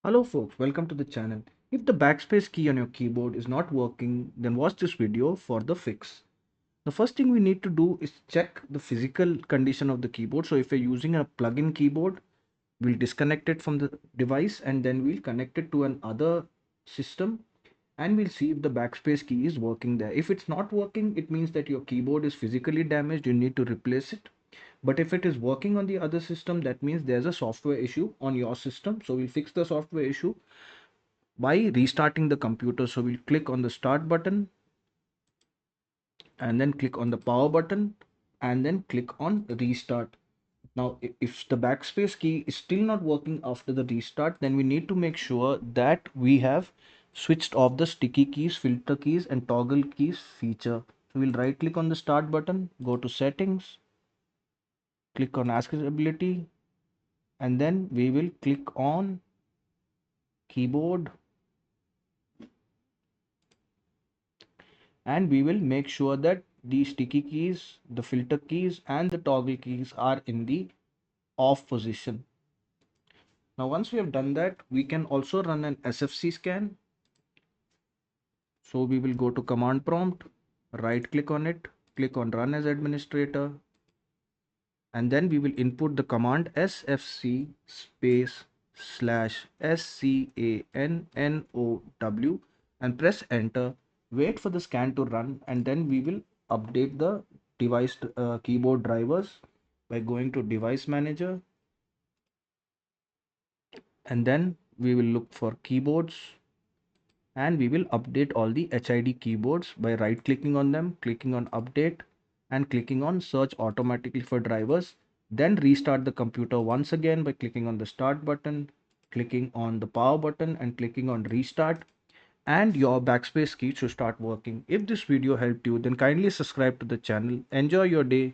Hello folks, welcome to the channel. If the backspace key on your keyboard is not working, then watch this video for the fix. The first thing we need to do is check the physical condition of the keyboard. So if you're using a plug-in keyboard, we'll disconnect it from the device and then we'll connect it to another system and we'll see if the backspace key is working there. If it's not working, it means that your keyboard is physically damaged, you need to replace it. But if it is working on the other system, that means there's a software issue on your system. So we'll fix the software issue by restarting the computer. So we'll click on the start button and then click on the power button and then click on restart. Now, if the backspace key is still not working after the restart, then we need to make sure that we have switched off the sticky keys, filter keys and toggle keys feature. So we'll right click on the start button, go to settings, click on accessibility, and then we will click on keyboard and we will make sure that the sticky keys, the filter keys and the toggle keys are in the off position. Now once we have done that, we can also run an SFC scan. So we will go to command prompt, right click on it, click on run as administrator, and then we will input the command sfc space slash scannow and press enter. Wait for the scan to run and then we will update the device keyboard drivers by going to device manager, and then we will look for keyboards and we will update all the HID keyboards by right clicking on them, clicking on update and clicking on search automatically for drivers. Then restart the computer once again by clicking on the start button, clicking on the power button and clicking on restart, and your backspace key should start working. If this video helped you, then kindly subscribe to the channel. Enjoy your day.